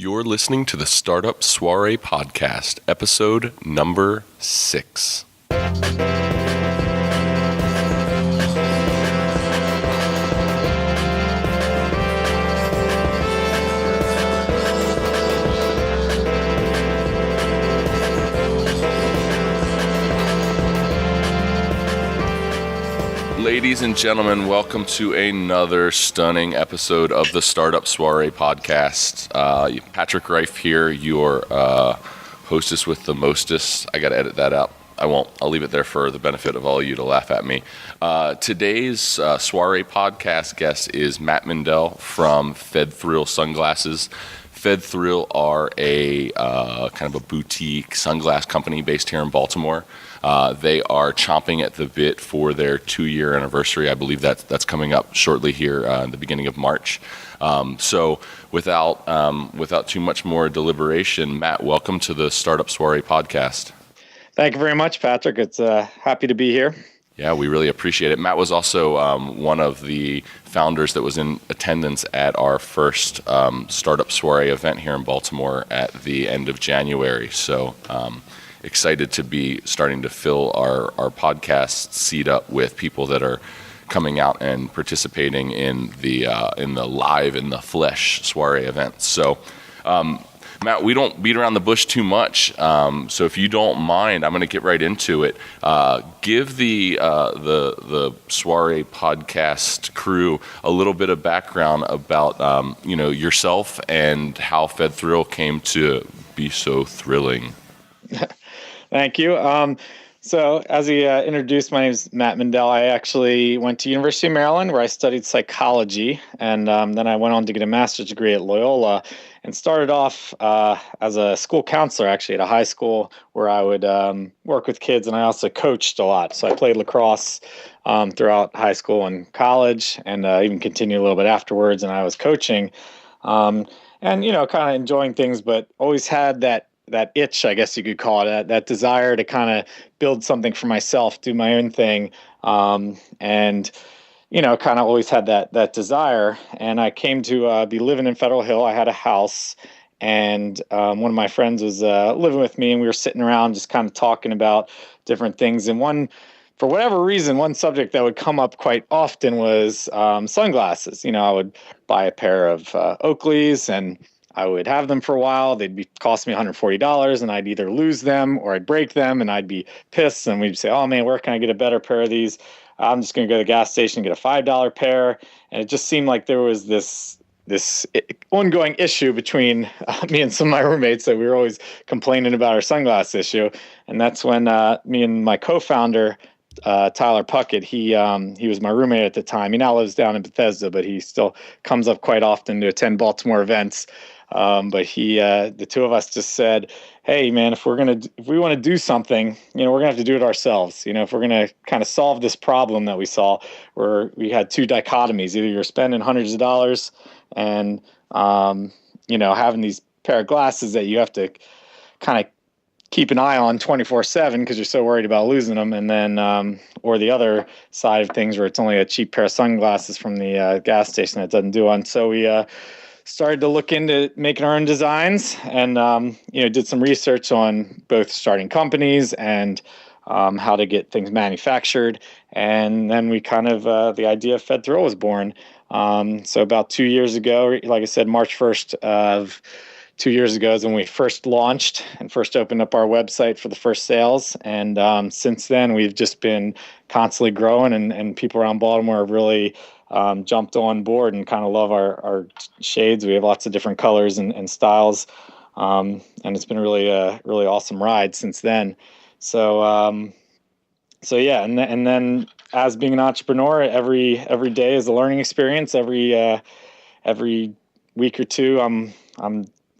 You're listening to the Startup Soirée podcast, episode number 6. Ladies and gentlemen, welcome to another stunning episode of the Startup Soirée podcast. Patrick Reif here, your hostess with the mostest. I got to edit that out. I won't. I'll leave it there for the benefit of all of you to laugh at me. Today's Soirée podcast guest is Matt Mindell from Fed Thrill Sunglasses. Fed Thrill are a kind of a boutique sunglass company based here in Baltimore. They are chomping at the bit for their 2-year anniversary. I believe that's coming up shortly here in the beginning of March. So without too much more deliberation, Matt, welcome to the Startup Soirée podcast. Thank you very much, Patrick. It's happy to be here. Yeah, we really appreciate it. Matt was also one of the founders that was in attendance at our first Startup Soirée event here in Baltimore at the end of January. So excited to be starting to fill our podcast seat up with people that are coming out and participating in the live, in the flesh soiree events. So Matt, we don't beat around the bush too much, so if you don't mind, I'm going to get right into it. Give the Soirée podcast crew a little bit of background about yourself and how Fed Thrill came to be so thrilling. Thank you. So as he introduced, my name is Matt Mindell. I actually went to University of Maryland where I studied psychology, and then I went on to get a master's degree at Loyola and started off as a school counselor, actually, at a high school where I would work with kids, and I also coached a lot. So I played lacrosse throughout high school and college, and even continued a little bit afterwards, and I was coaching and, kind of enjoying things, but always had that itch, I guess you could call it, that desire to kind of build something for myself, do my own thing. And, kind of always had that desire. And I came to be living in Federal Hill. I had a house, and one of my friends was living with me, and we were sitting around just kind of talking about different things. And for whatever reason, one subject that would come up quite often was sunglasses. I would buy a pair of Oakleys, and I would have them for a while. They'd cost me $140, and I'd either lose them or I'd break them, and I'd be pissed. And we'd say, "Oh man, where can I get a better pair of these? I'm just going to go to the gas station and get a $5 pair." And it just seemed like there was this ongoing issue between me and some of my roommates that we were always complaining about our sunglass issue. And that's when me and my co-founder, Tyler Puckett, he was my roommate at the time. He now lives down in Bethesda, but he still comes up quite often to attend Baltimore events. But the two of us just said, "Hey man, if we want to do something, we're going to have to do it ourselves. If we're going to kind of solve this problem that we saw, where we had two dichotomies: either you're spending hundreds of dollars and, having these pair of glasses that you have to kind of keep an eye on 24/7 because you're so worried about losing them, and then, or the other side of things where it's only a cheap pair of sunglasses from the gas station that doesn't do one." So we started to look into making our own designs, and did some research on both starting companies and how to get things manufactured. And then we kind of the idea of Fed Thrill was born. So about 2 years ago, like I said, March 1st of 2 years ago is when we first launched and first opened up our website for the first sales. And since then, we've just been constantly growing, and people around Baltimore have really jumped on board and kind of love our shades. We have lots of different colors and styles, and it's been a really awesome ride since then. So yeah, and then as being an entrepreneur, every day is a learning experience. Every week or two, I'm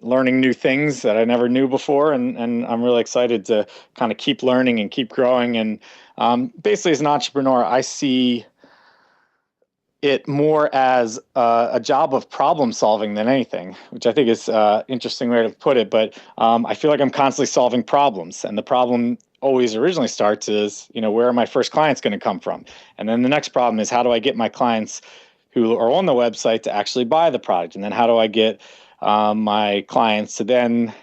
learning new things that I never knew before, and I'm really excited to kind of keep learning and keep growing. And basically, as an entrepreneur, I see it more as a job of problem solving than anything, which I think is an interesting way to put it. But I feel like I'm constantly solving problems, and the problem always originally starts is, where are my first clients going to come from? And then the next problem is, how do I get my clients who are on the website to actually buy the product? And then how do I get my clients to then,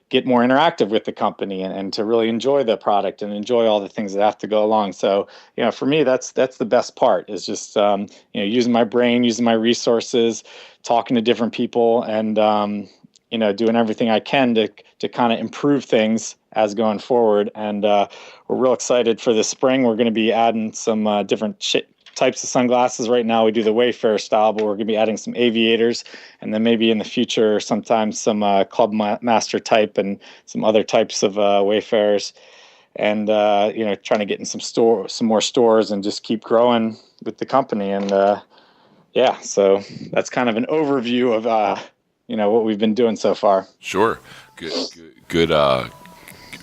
get more interactive with the company and to really enjoy the product and enjoy all the things that have to go along. So, for me, that's the best part is just, using my brain, using my resources, talking to different people and, doing everything I can to kind of improve things as going forward. And we're real excited for this spring. We're going to be adding some different types of sunglasses. Right now we do the Wayfarer style, but we're going to be adding some aviators, and then maybe in the future sometimes some Club Master type and some other types of Wayfarers. And trying to get in some more stores and just keep growing with the company. And so that's kind of an overview of what we've been doing so far. Sure. Good.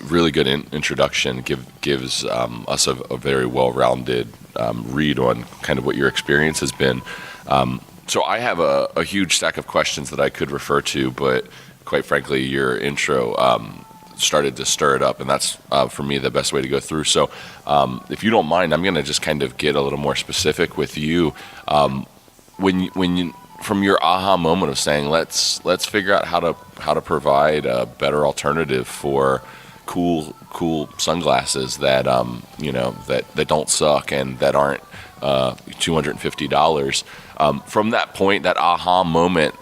Really good introduction. Gives us a very well-rounded read on kind of what your experience has been. So I have a huge stack of questions that I could refer to, but quite frankly, your intro started to stir it up, and that's for me the best way to go through. So if you don't mind, I'm going to just kind of get a little more specific with you. When you from your aha moment of saying let's figure out how to provide a better alternative for cool sunglasses that that don't suck and that aren't $250. From that point, that aha moment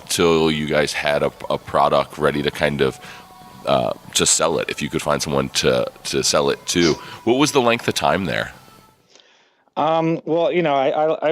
till you guys had a product ready to kind of just sell it, if you could find someone to sell it to, what was the length of time there? Well,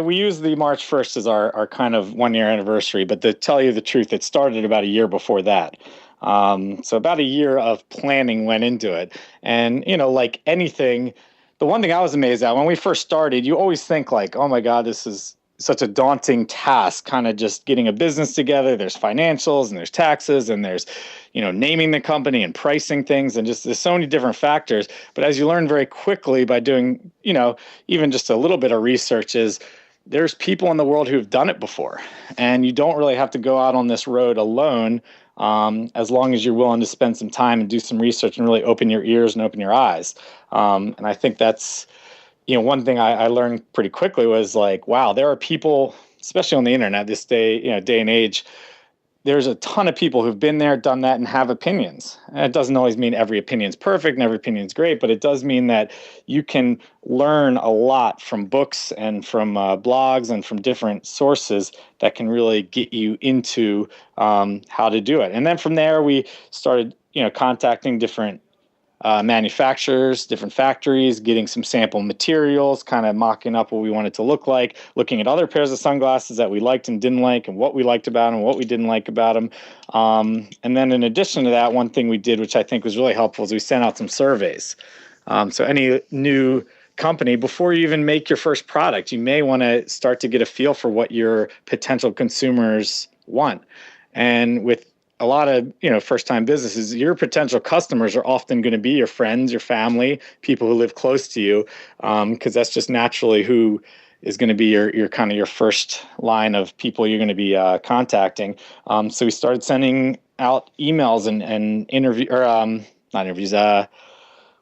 we use the March 1st as our kind of 1-year anniversary, but to tell you the truth, it started about a year before that. So about a year of planning went into it. And, like anything, the one thing I was amazed at when we first started, you always think like, oh my God, this is such a daunting task, kind of just getting a business together. There's financials and there's taxes and there's, naming the company and pricing things and just there's so many different factors. But as you learn very quickly by doing, even just a little bit of research is there's people in the world who've done it before, and you don't really have to go out on this road alone. As long as you're willing to spend some time and do some research and really open your ears and open your eyes. And I think that's, one thing I learned pretty quickly was like, wow, there are people, especially on the internet this day and age, there's a ton of people who've been there, done that, and have opinions. And it doesn't always mean every opinion's perfect and every opinion's great, but it does mean that you can learn a lot from books and from blogs and from different sources that can really get you into how to do it. And then from there, we started, contacting different manufacturers, different factories, getting some sample materials, kind of mocking up what we want it to look like, looking at other pairs of sunglasses that we liked and didn't like and what we liked about them, what we didn't like about them. And then in addition to that, one thing we did, which I think was really helpful, is we sent out some surveys. So any new company, before you even make your first product, you may want to start to get a feel for what your potential consumers want. And with a lot of, first-time businesses, your potential customers are often going to be your friends, your family, people who live close to you, because that's just naturally who is going to be your kind of your first line of people you're going to be contacting. So we started sending out emails and interview or not interviews, what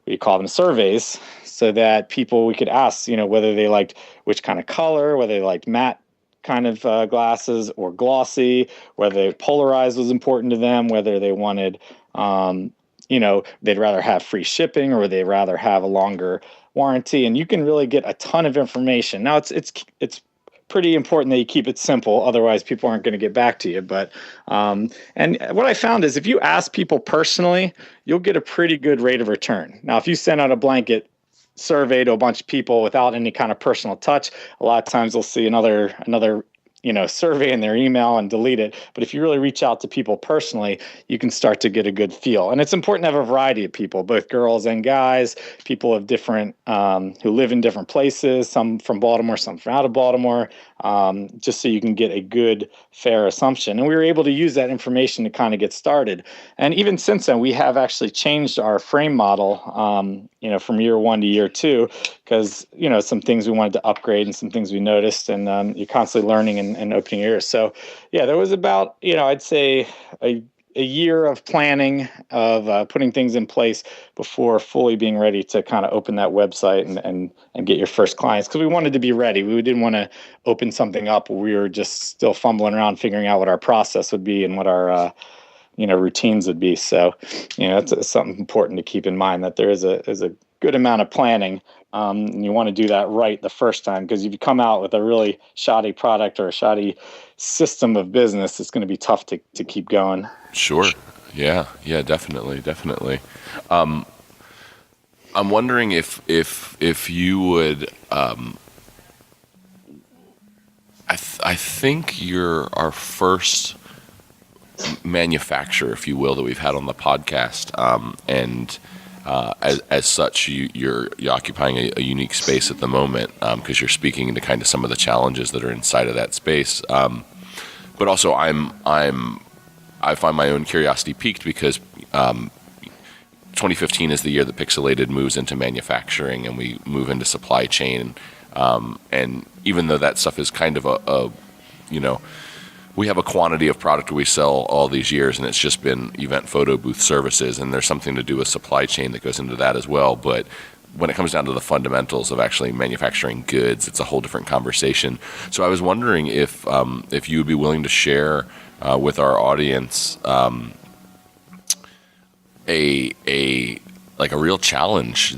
do you call them, surveys, so that we could ask, whether they liked which kind of color, whether they liked matte kind of glasses or glossy, whether polarized was important to them, whether they wanted, they'd rather have free shipping or they'd rather have a longer warranty. And you can really get a ton of information. Now it's pretty important that you keep it simple. Otherwise people aren't going to get back to you. But, and what I found is if you ask people personally, you'll get a pretty good rate of return. Now, if you send out a blanket survey to a bunch of people without any kind of personal touch, a lot of times they'll see another survey in their email and delete it. But if you really reach out to people personally, you can start to get a good feel. And it's important to have a variety of people, both girls and guys, people of different, who live in different places, some from Baltimore, some from out of Baltimore, just so you can get a good, fair assumption. And we were able to use that information to kind of get started. And even since then, we have actually changed our frame model, from year 1 to year 2, because, some things we wanted to upgrade and some things we noticed, and you're constantly learning and opening your ears. So, yeah, there was about, I'd say a year of planning, of putting things in place before fully being ready to kind of open that website and get your first clients. Because we wanted to be ready. We didn't want to open something up where we were just still fumbling around figuring out what our process would be and what our routines would be. So, it's something important to keep in mind, that there is a good amount of planning. And you want to do that right the first time, because if you come out with a really shoddy product or a shoddy system of business, it's going to be tough to keep going. Sure. Yeah, definitely. I'm wondering if you would. I think you're our first manufacturer, if you will, that we've had on the podcast, and as such, you're occupying a unique space at the moment, because you're speaking to kind of some of the challenges that are inside of that space. But also, I find my own curiosity piqued because 2015 is the year that Pixelated moves into manufacturing and we move into supply chain. And even though that stuff is kind of we have a quantity of product we sell all these years, and it's just been event photo booth services, and there's something to do with supply chain that goes into that as well. But when it comes down to the fundamentals of actually manufacturing goods, it's a whole different conversation. So I was wondering if you would be willing to share with our audience a real challenge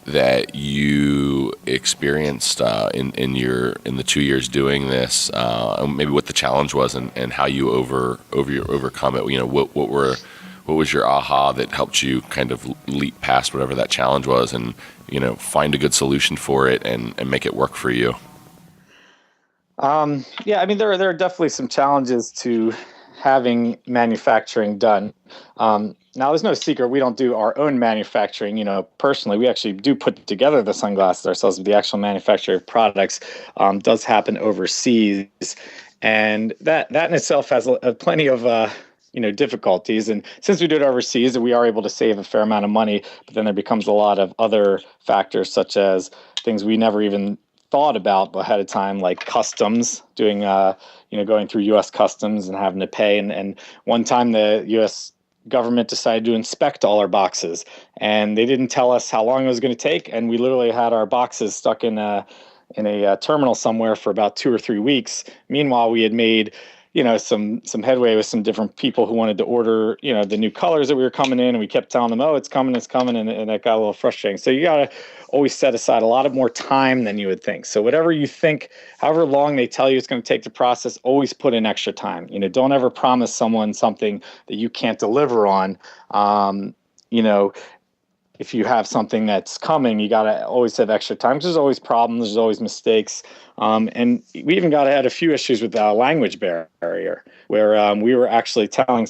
that you experienced in the 2 years doing this, maybe what the challenge was and how you overcome it. What was your aha that helped you kind of leap past whatever that challenge was, and find a good solution for it and make it work for you? There are definitely some challenges to having manufacturing done. Now, there's no secret we don't do our own manufacturing. Personally, we actually do put together the sunglasses ourselves, but the actual manufacture of products does happen overseas, and that in itself has plenty of difficulties. And since we do it overseas, we are able to save a fair amount of money, but then there becomes a lot of other factors, such as things we never even thought about ahead of time, like customs, doing going through U.S. customs and having to pay. And one time the U.S. government decided to inspect all our boxes, and they didn't tell us how long it was going to take, and we literally had our boxes stuck in a terminal somewhere for about 2 or 3 weeks. Meanwhile, we had made some headway with some different people who wanted to order the new colors that we were coming in, and we kept telling them, oh, it's coming, and that got a little frustrating. So you got to always set aside a lot of more time than you would think. So whatever you think, however long they tell you it's going to take to process, always put in extra time. Don't ever promise someone something that you can't deliver on. If you have something that's coming, you got to always have extra time, because there's always problems, there's always mistakes. And we even had a few issues with the language barrier, where we were actually telling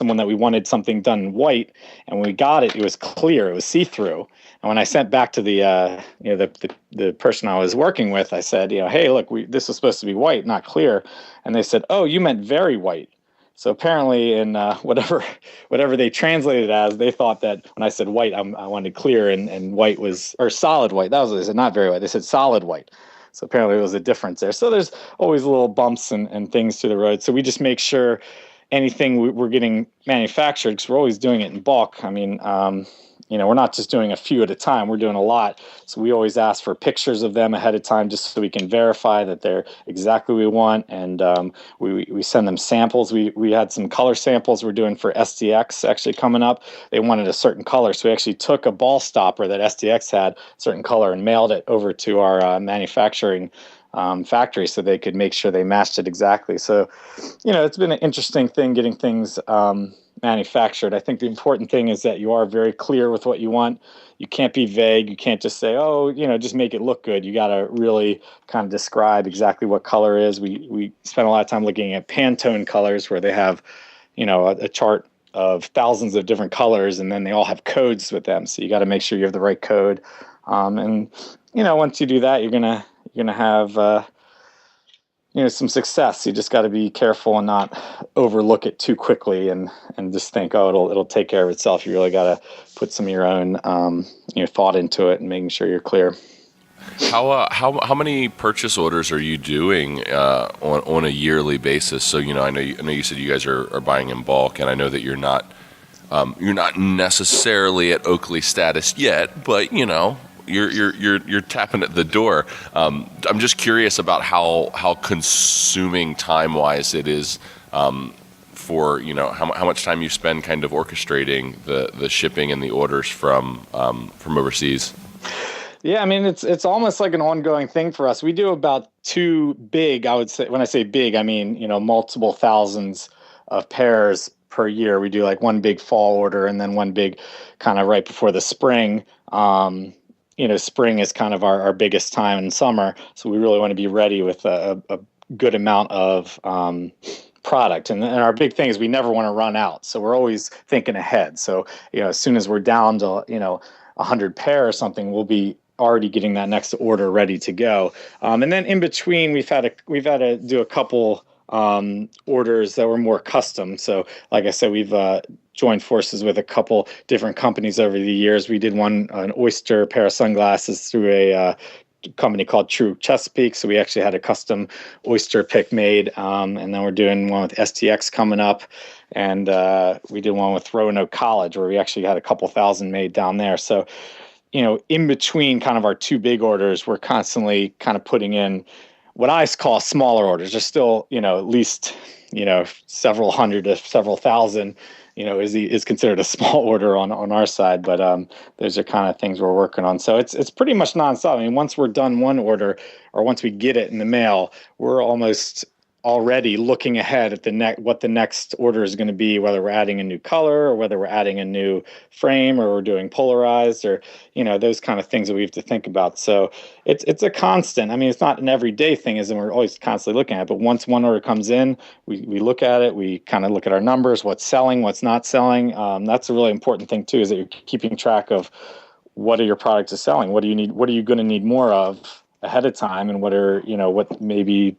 someone that we wanted something done in white, and when we got it, it was clear, it was see-through. And when I sent back to the person I was working with, I said, hey, look, this was supposed to be white, not clear. And they said, oh, you meant very white. So apparently in whatever they translated it as, they thought that when I said white, I wanted clear, and white was, or solid white. That was what they said, not very white. They said solid white. So apparently there was a difference there. So there's always little bumps and things to the road. So we just make sure anything we're getting manufactured, because we're always doing it in bulk. I mean, we're not just doing a few at a time. We're doing a lot. So we always ask for pictures of them ahead of time, just so we can verify that they're exactly what we want. And we send them samples. We had some color samples we're doing for SDX actually coming up. They wanted a certain color. So we actually took a ball stopper that SDX had, a certain color, and mailed it over to our manufacturing factory so they could make sure they matched it exactly. So, it's been an interesting thing getting things manufactured. I think the important thing is that you are very clear with what you want. You can't be vague. You can't just say, oh, just make it look good. You got to really kind of describe exactly what color is. We spent a lot of time looking at Pantone colors, where they have, a chart of thousands of different colors, and then they all have codes with them. So you got to make sure you have the right code. And once you do that, you're gonna have some success. You just got to be careful and not overlook it too quickly and just think, oh, it'll take care of itself. You really got to put some of your own thought into it and making sure you're clear. How many purchase orders are you doing on a yearly basis? So I know you said you guys are buying in bulk, and I know that you're not necessarily at Oakley status yet, but you're tapping at the door. I'm just curious about how consuming time wise it is. For how much time you spend kind of orchestrating the shipping and the orders from overseas. Yeah, I mean it's almost like an ongoing thing for us. We do about two big, I would say, when I say big, I mean, multiple thousands of pairs per year. We do like one big fall order and then one big kind of right before the spring. Spring is kind of our biggest time in summer, so we really want to be ready with a good amount of product. And our big thing is we never want to run out, so we're always thinking ahead. So as soon as we're down to 100 pair or something, we'll be already getting that next order ready to go. And then in between, we've had to do a couple orders that were more custom. So, like I said, we've joined forces with a couple different companies over the years. We did an Oyster pair of sunglasses through a company called True Chesapeake. So we actually had a custom Oyster pick made, and then we're doing one with STX coming up. And we did one with Roanoke College where we actually had a couple thousand made down there. So, in between kind of our two big orders, we're constantly kind of putting in what I call smaller orders. There's still, at least, several hundred to several thousand, is considered a small order on our side. But those are kind of things we're working on. So it's pretty much nonstop. I mean, once we're done one order or once we get it in the mail, we're almost already looking ahead at what the next order is going to be, whether we're adding a new color or whether we're adding a new frame or we're doing polarized or those kind of things that we have to think about. So it's a constant. I mean, it's not an everyday thing, as in we're always constantly looking at it, but once one order comes in, we look at it, we kind of look at our numbers, what's selling, what's not selling. That's a really important thing too, is that you're keeping track of what are your products are selling, what do you need, what are you going to need more of ahead of time, and what are what maybe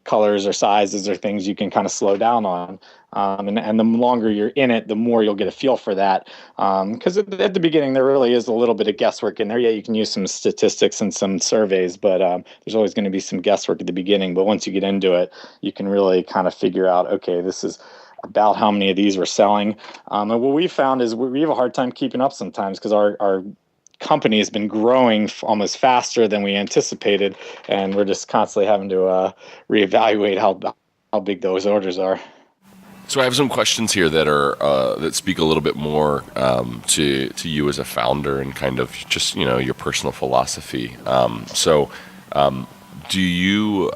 colors or sizes or things you can kind of slow down on. And the longer you're in it, the more you'll get a feel for that. Because at the beginning, there really is a little bit of guesswork in there. Yeah, you can use some statistics and some surveys, but there's always going to be some guesswork at the beginning. But once you get into it, you can really kind of figure out, okay, this is about how many of these we're selling. And what we found is we have a hard time keeping up sometimes because our company has been growing almost faster than we anticipated, and we're just constantly having to reevaluate how big those orders are. So I have some questions here that are that speak a little bit more to you as a founder and kind of just your personal philosophy. Do you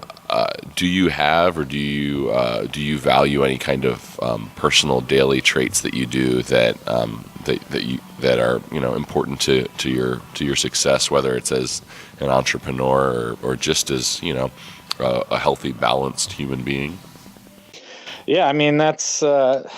have or do you value any kind of personal daily traits that you do that are important to your success, whether it's as an entrepreneur or just as a healthy, balanced human being? Yeah, I mean that's a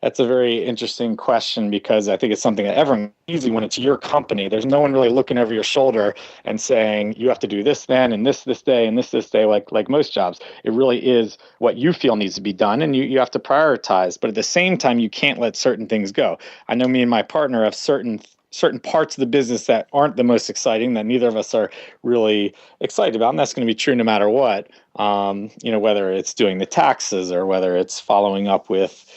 very interesting question, because I think it's something that everyone easy when it's your company. There's no one really looking over your shoulder and saying you have to do this then and this day and this day like most jobs. It really is what you feel needs to be done, and you have to prioritize. But at the same time, you can't let certain things go. I know me and my partner have certain parts of the business that aren't the most exciting, that neither of us are really excited about, and that's going to be true no matter what. Whether it's doing the taxes or whether it's following up with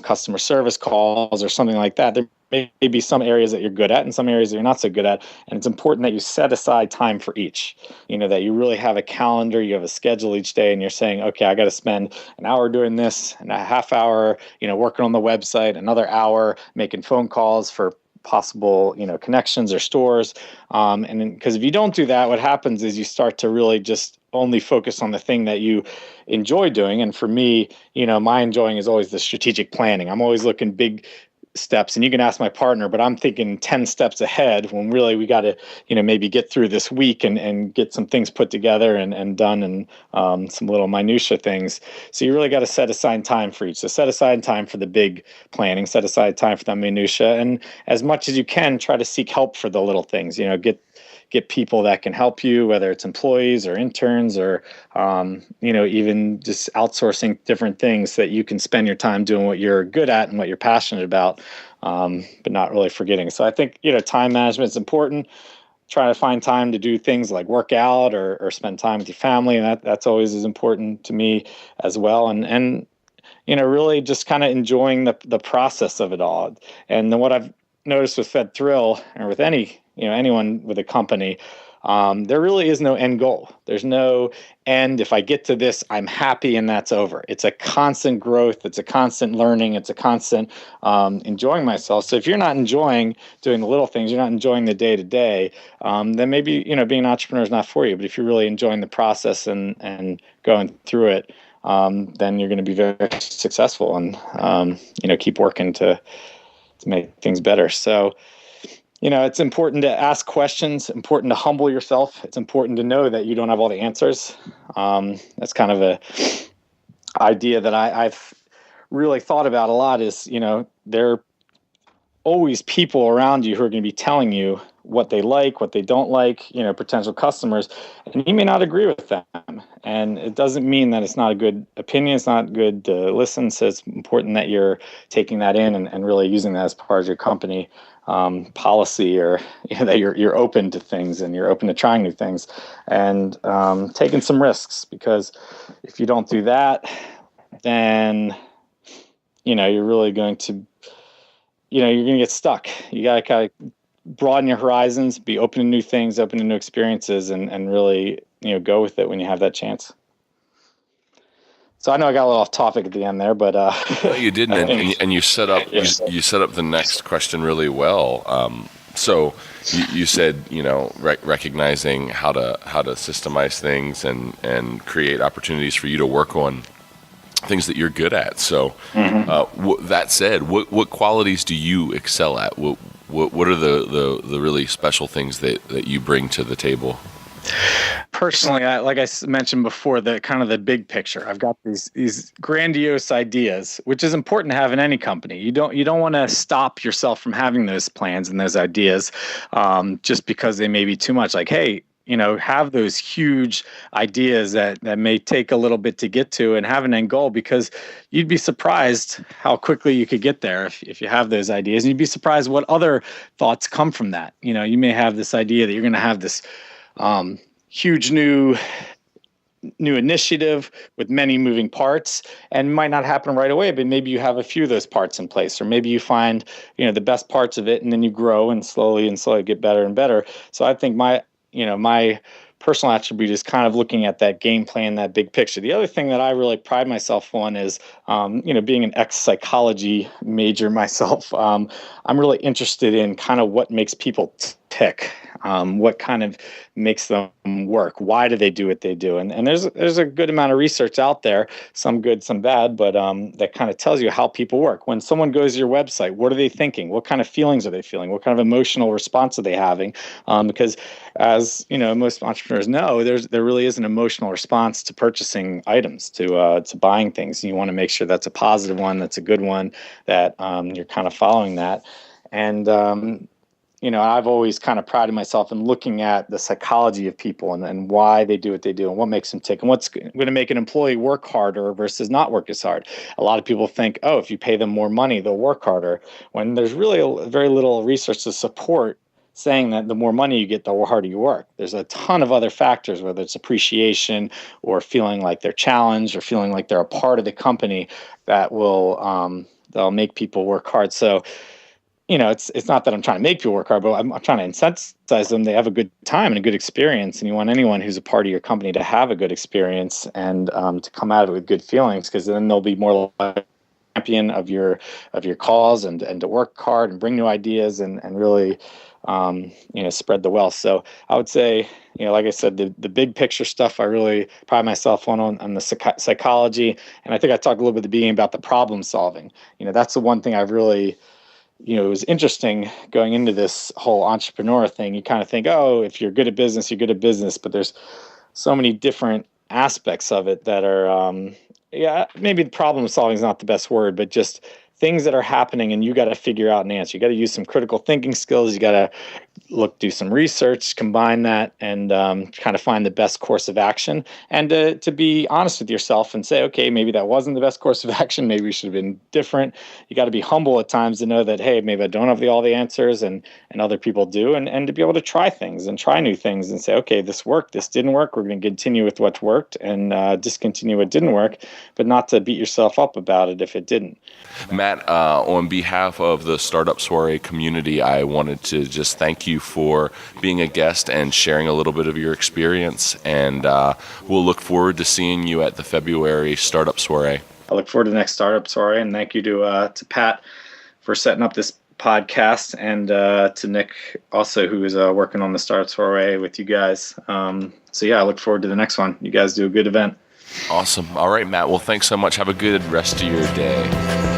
customer service calls or something like that. There may be some areas that you're good at and some areas that you're not so good at, and it's important that you set aside time for each. That you really have a calendar, you have a schedule each day, and you're saying, okay, I got to spend an hour doing this and a half hour, working on the website, another hour making phone calls for possible connections or stores, and because if you don't do that, what happens is you start to really just only focus on the thing that you enjoy doing. And for me, my enjoying is always the strategic planning. I'm always looking big steps, and you can ask my partner, but I'm thinking 10 steps ahead, when really we got to maybe get through this week and get some things put together and done, and some little minutia things. So you really got to set aside time for each. So set aside time for the big planning, set aside time for the minutia, and as much as you can, try to seek help for the little things. Get people that can help you, whether it's employees or interns or, even just outsourcing different things, so that you can spend your time doing what you're good at and what you're passionate about, but not really forgetting. So I think, time management is important. try to find time to do things like work out or spend time with your family. And that's always as important to me as well. And really just kind of enjoying the process of it all. And then what I've noticed with Fed Thrill or with anyone with a company, there really is no end goal. There's no end. If I get to this, I'm happy and that's over. It's a constant growth. It's a constant learning. It's a constant enjoying myself. So if you're not enjoying doing the little things, you're not enjoying the day to day, then maybe, being an entrepreneur is not for you. But if you're really enjoying the process and going through it, then you're going to be very successful and, keep working to make things better. So, it's important to ask questions, important to humble yourself. It's important to know that you don't have all the answers. That's kind of a idea that I've really thought about a lot is, there are always people around you who are going to be telling you what they like, what they don't like, potential customers, and you may not agree with them. And it doesn't mean that it's not a good opinion. It's not good to listen. So it's important that you're taking that in and really using that as part of your company policy, or that you're open to things and you're open to trying new things and taking some risks, because if you don't do that, then you're really going to you're going to get stuck. You got to kind of broaden your horizons, be open to new things, open to new experiences, and really go with it when you have that chance. So I know I got a little off topic at the end there, but no, you didn't, and you set up you set up the next question really well. So you said recognizing how to systemize things and create opportunities for you to work on things that you're good at. So that said, what qualities do you excel at? What are the really special things that you bring to the table? Personally, like I mentioned before, the kind of the big picture. I've got these grandiose ideas, which is important to have in any company. You don't want to stop yourself from having those plans and those ideas just because they may be too much. Like, hey, have those huge ideas that may take a little bit to get to, and have an end goal, because you'd be surprised how quickly you could get there if you have those ideas. And you'd be surprised what other thoughts come from that. You may have this idea that you're going to have this huge new initiative with many moving parts, and might not happen right away, but maybe you have a few of those parts in place, or maybe you find the best parts of it, and then you grow and slowly get better and better. So I think my personal attribute is kind of looking at that game plan, that big picture. The other thing that I really pride myself on is, being an ex-psychology major myself, I'm really interested in kind of what makes people tick, what kind of makes them work. Why do they do what they do? And there's a good amount of research out there, some good, some bad, but that kind of tells you how people work. When someone goes to your website, what are they thinking? What kind of feelings are they feeling? What kind of emotional response are they having? Because as most entrepreneurs know, there really is an emotional response to purchasing items, to buying things. And you want to make sure that's a positive one, that's a good one, that you're kind of following that. And I've always kind of prided myself in looking at the psychology of people and why they do what they do and what makes them tick and what's going to make an employee work harder versus not work as hard. A lot of people think, if you pay them more money, they'll work harder, when there's really very little research to support saying that the more money you get, the harder you work. There's a ton of other factors, whether it's appreciation or feeling like they're challenged or feeling like they're a part of the company, that will that'll make people work hard. So it's not that I'm trying to make people work hard, but I'm trying to incentivize them. They have a good time and a good experience, and you want anyone who's a part of your company to have a good experience and to come out of it with good feelings, because then they'll be more like a champion of your cause and to work hard and bring new ideas and really spread the wealth. So I would say, like I said, the big picture stuff I really pride myself on the psychology, and I think I talked a little bit at the beginning about the problem solving. That's the one thing I've really. It was interesting going into this whole entrepreneur thing. You kind of think, if you're good at business, you're good at business. But there's so many different aspects of it that are, maybe the problem solving is not the best word, but just things that are happening and you got to figure out an answer. You got to use some critical thinking skills. You got to do some research, combine that, and kind of find the best course of action. And to be honest with yourself and say, okay, maybe that wasn't the best course of action. Maybe we should have been different. You got to be humble at times to know that, hey, maybe I don't have all the answers, and other people do, and to be able to try things and try new things and say, okay, this worked, this didn't work. We're going to continue with what worked and discontinue what didn't work, but not to beat yourself up about it if it didn't. Matt, on behalf of the Startup Soirée community, I wanted to just thank you for being a guest and sharing a little bit of your experience. And we'll look forward to seeing you at the February Startup Soirée. I look forward to the next Startup Soirée, and thank you to Pat for setting up this podcast, and to Nick also, who is working on the Startup Soirée with you guys. So yeah, I look forward to the next one. You guys do a good event. Awesome. All right, Matt. Well, thanks so much. Have a good rest of your day.